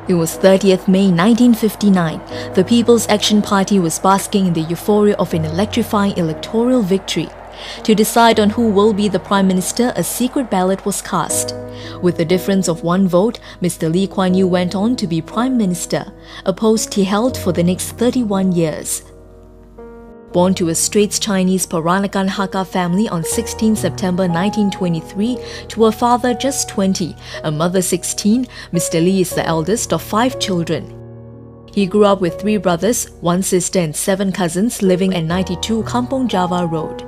It was 30th May 1959. The People's Action Party was basking in the euphoria of an electrifying electoral victory. To decide on who will be the Prime Minister, a secret ballot was cast. With a difference of one vote, Mr. Lee Kuan Yew went on to be Prime Minister, a post he held for the next 31 years. Born to a Straits Chinese Peranakan Hakka family on 16 September 1923 to a father just 20, a mother 16, Mr. Lee is the eldest of 5 children. He grew up with 3 brothers, 1 sister and 7 cousins living at 92 Kampong Java Road.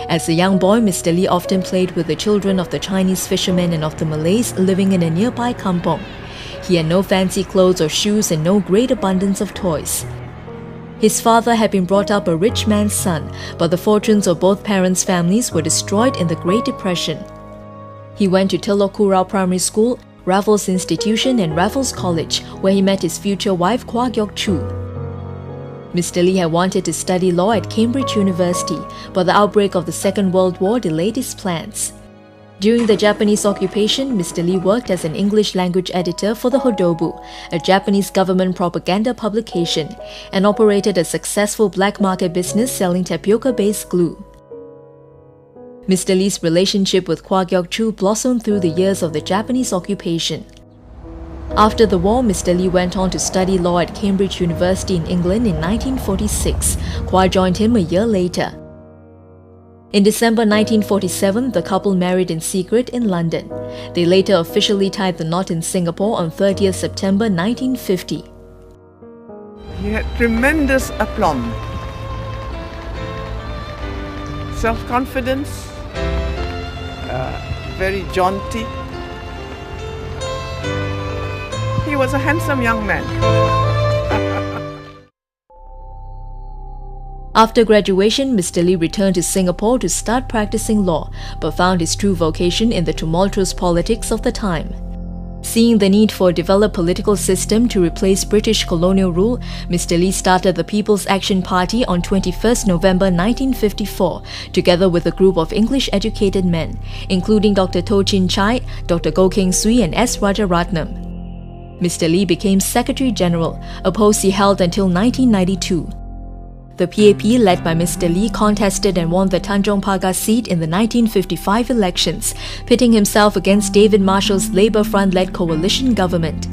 As a young boy, Mr. Lee often played with the children of the Chinese fishermen and of the Malays living in a nearby kampong. He had no fancy clothes or shoes and no great abundance of toys. His father had been brought up a rich man's son, but the fortunes of both parents' families were destroyed in the Great Depression. He went to Telok Kurau Primary School, Raffles Institution and Raffles College, where he met his future wife Kuan Yew. Mr. Lee had wanted to study law at Cambridge University, but the outbreak of the Second World War delayed his plans. During the Japanese occupation, Mr. Lee worked as an English language editor for the Hodobu, a Japanese government propaganda publication, and operated a successful black market business selling tapioca-based glue. Mr. Lee's relationship with Kuan Yew blossomed through the years of the Japanese occupation. After the war, Mr. Lee went on to study law at Cambridge University in England in 1946. Kuan joined him a year later. In December 1947, the couple married in secret in London. They later officially tied the knot in Singapore on 30th September 1950. He had tremendous aplomb, self-confidence, very jaunty. He was a handsome young man. After graduation, Mr. Lee returned to Singapore to start practicing law, but found his true vocation in the tumultuous politics of the time. Seeing the need for a developed political system to replace British colonial rule, Mr. Lee started the People's Action Party on 21 November 1954, together with a group of English-educated men, including Dr. Toh Chin Chai, Dr. Goh Keng Swee and S. Rajaratnam. Mr. Lee became Secretary General, a post he held until 1992. The PAP, led by Mr. Lee, contested and won the Tanjong Pagar seat in the 1955 elections, pitting himself against David Marshall's Labour Front-led coalition government.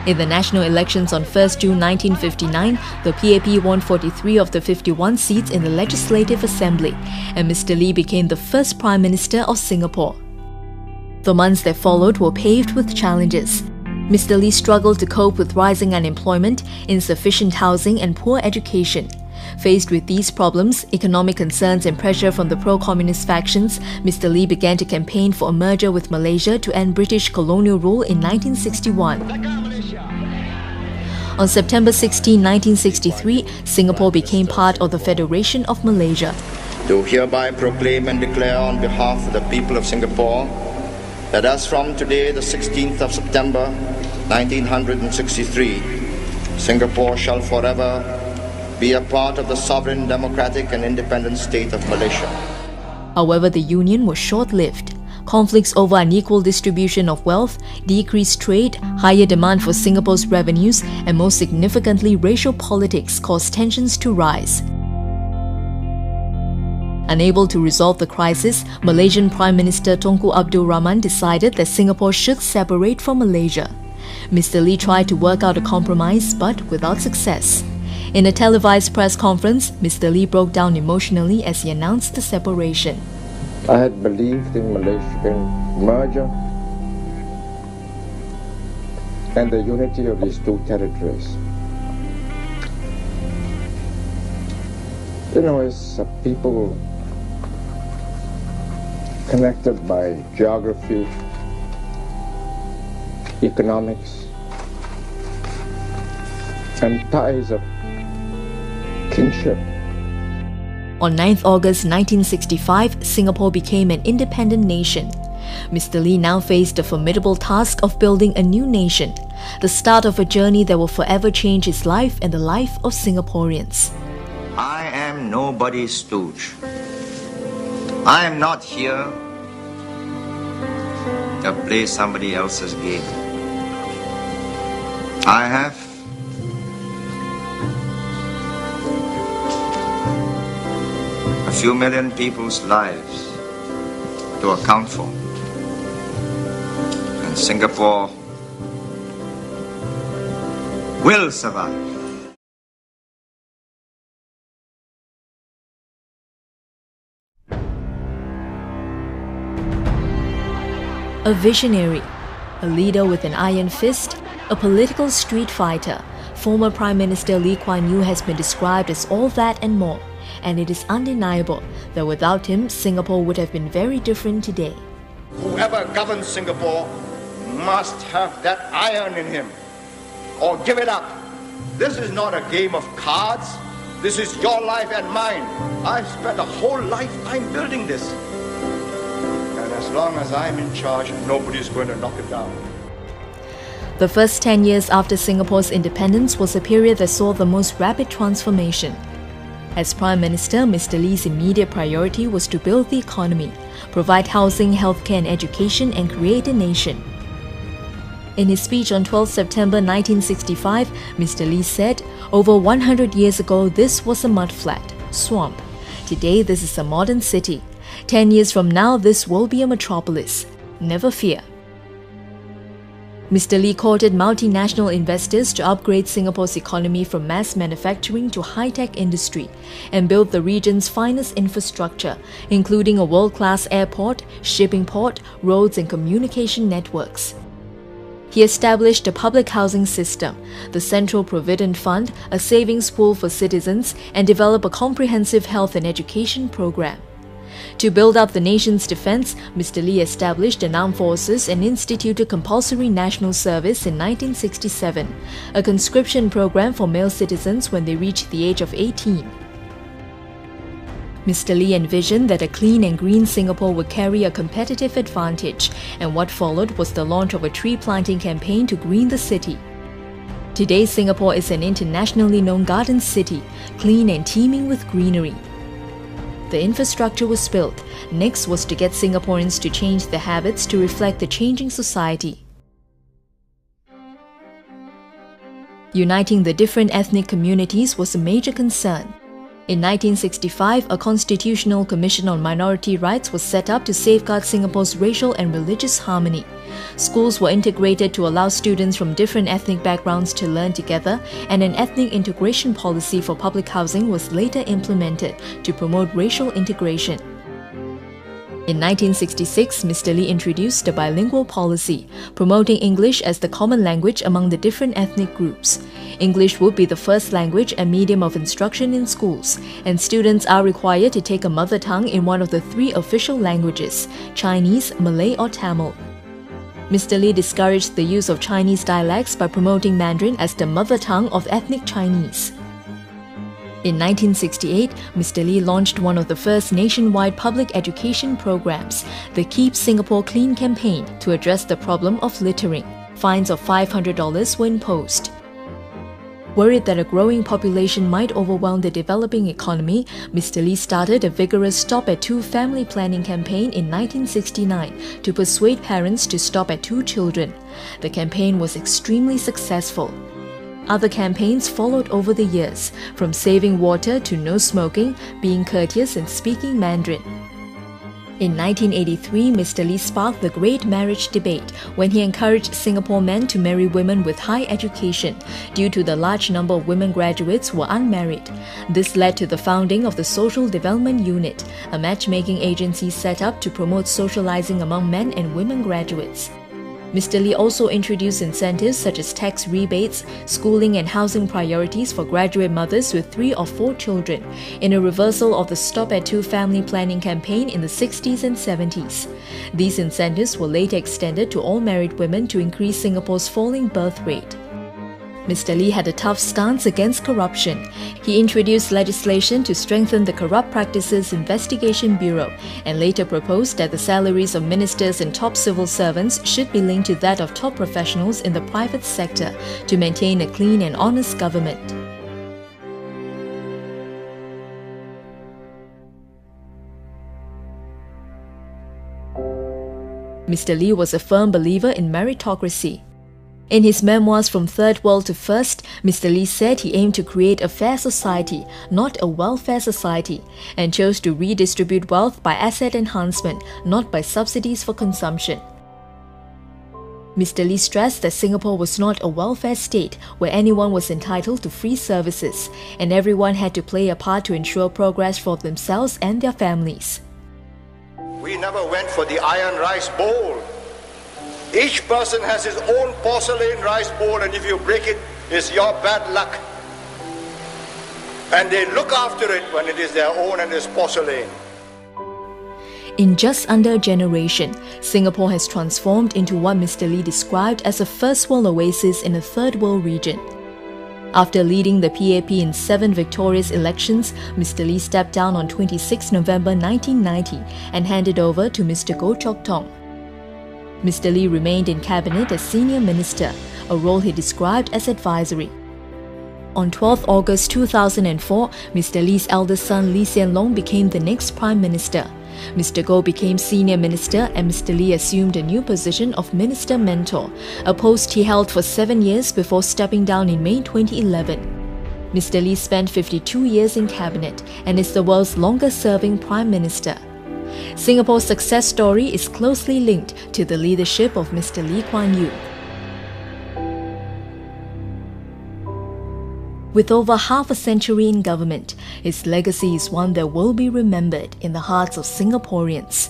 In the national elections on 1 June 1959, the PAP won 43 of the 51 seats in the Legislative Assembly, and Mr. Lee became the first Prime Minister of Singapore. The months that followed were paved with challenges. Mr. Lee struggled to cope with rising unemployment, insufficient housing and poor education. Faced with these problems, economic concerns and pressure from the pro-communist factions, Mr. Lee began to campaign for a merger with Malaysia to end British colonial rule in 1961. On September 16, 1963, Singapore became part of the Federation of Malaysia. Do hereby proclaim and declare on behalf of the people of Singapore that as from today, the 16th of September, 1963, Singapore shall forever be a part of the sovereign, democratic and independent state of Malaysia. However, the union was short-lived. Conflicts over unequal distribution of wealth, decreased trade, higher demand for Singapore's revenues, and most significantly racial politics caused tensions to rise. Unable to resolve the crisis, Malaysian Prime Minister Tunku Abdul Rahman decided that Singapore should separate from Malaysia. Mr. Lee tried to work out a compromise, but without success. In a televised press conference, Mr. Lee broke down emotionally as he announced the separation. I had believed in Malaysian merger and the unity of these two territories. You know, as people connected by geography, economics, and ties of kinship. On 9 August 1965, Singapore became an independent nation. Mr. Lee now faced the formidable task of building a new nation, the start of a journey that will forever change his life and the life of Singaporeans. I am nobody's stooge. I am not here to play somebody else's game. I have a few million people's lives to account for. And Singapore will survive. A visionary, a leader with an iron fist, a political street fighter, former Prime Minister Kuan Yew has been described as all that and more, and it is undeniable that without him, Singapore would have been very different today. Whoever governs Singapore must have that iron in him, or give it up. This is not a game of cards. This is your life and mine. I've spent a whole lifetime building this. And as long as I'm in charge, nobody's going to knock it down. The first 10 years after Singapore's independence was a period that saw the most rapid transformation. As Prime Minister, Mr. Lee's immediate priority was to build the economy, provide housing, healthcare and education, and create a nation. In his speech on 12 September 1965, Mr. Lee said, "Over 100 years ago, this was a mudflat, swamp. Today, this is a modern city. 10 years from now, this will be a metropolis. Never fear." Mr. Lee courted multinational investors to upgrade Singapore's economy from mass manufacturing to high-tech industry and build the region's finest infrastructure, including a world-class airport, shipping port, roads and communication networks. He established a public housing system, the Central Provident Fund, a savings pool for citizens, and developed a comprehensive health and education program. To build up the nation's defense, Mr. Lee established an armed forces and instituted compulsory national service in 1967, a conscription program for male citizens when they reached the age of 18. Mr. Lee envisioned that a clean and green Singapore would carry a competitive advantage, and what followed was the launch of a tree planting campaign to green the city. Today, Singapore is an internationally known garden city, clean and teeming with greenery. The infrastructure was built. Next was to get Singaporeans to change their habits to reflect the changing society. Uniting the different ethnic communities was a major concern. In 1965, a Constitutional Commission on Minority Rights was set up to safeguard Singapore's racial and religious harmony. Schools were integrated to allow students from different ethnic backgrounds to learn together, and an ethnic integration policy for public housing was later implemented to promote racial integration. In 1966, Mr. Lee introduced a bilingual policy, promoting English as the common language among the different ethnic groups. English would be the first language and medium of instruction in schools, and students are required to take a mother tongue in one of the 3 official languages, Chinese, Malay or Tamil. Mr. Lee discouraged the use of Chinese dialects by promoting Mandarin as the mother tongue of ethnic Chinese. In 1968, Mr. Lee launched one of the first nationwide public education programs, the Keep Singapore Clean campaign, to address the problem of littering. Fines of $500 were imposed. Worried that a growing population might overwhelm the developing economy, Mr. Lee started a vigorous Stop at 2 family planning campaign in 1969 to persuade parents to stop at 2 children. The campaign was extremely successful. Other campaigns followed over the years, from saving water to no smoking, being courteous and speaking Mandarin. In 1983, Mr. Lee sparked the Great Marriage Debate when he encouraged Singapore men to marry women with high education due to the large number of women graduates who were unmarried. This led to the founding of the Social Development Unit, a matchmaking agency set up to promote socializing among men and women graduates. Mr. Lee also introduced incentives such as tax rebates, schooling and housing priorities for graduate mothers with 3 or 4 children, in a reversal of the Stop at 2 family planning campaign in the 60s and 70s. These incentives were later extended to all married women to increase Singapore's falling birth rate. Mr. Lee had a tough stance against corruption. He introduced legislation to strengthen the Corrupt Practices Investigation Bureau and later proposed that the salaries of ministers and top civil servants should be linked to that of top professionals in the private sector to maintain a clean and honest government. Mr. Lee was a firm believer in meritocracy. In his memoirs From Third World to First, Mr. Lee said he aimed to create a fair society, not a welfare society, and chose to redistribute wealth by asset enhancement, not by subsidies for consumption. Mr. Lee stressed that Singapore was not a welfare state where anyone was entitled to free services, and everyone had to play a part to ensure progress for themselves and their families. We never went for the iron rice bowl. Each person has his own porcelain rice bowl, and if you break it, it's your bad luck. And they look after it when it is their own and it's porcelain. In just under a generation, Singapore has transformed into what Mr. Lee described as a first world oasis in a third world region. After leading the PAP in 7 victorious elections, Mr. Lee stepped down on 26 November 1990 and handed over to Mr. Goh Chok Tong. Mr. Lee remained in cabinet as senior minister, a role he described as advisory. On 12 August 2004, Mr. Lee's eldest son Lee Hsien Loong became the next Prime Minister. Mr. Goh became senior minister and Mr. Lee assumed a new position of Minister Mentor, a post he held for 7 years before stepping down in May 2011. Mr. Lee spent 52 years in cabinet and is the world's longest-serving Prime Minister. Singapore's success story is closely linked to the leadership of Mr. Lee Kuan Yew. With over half a century in government, his legacy is one that will be remembered in the hearts of Singaporeans.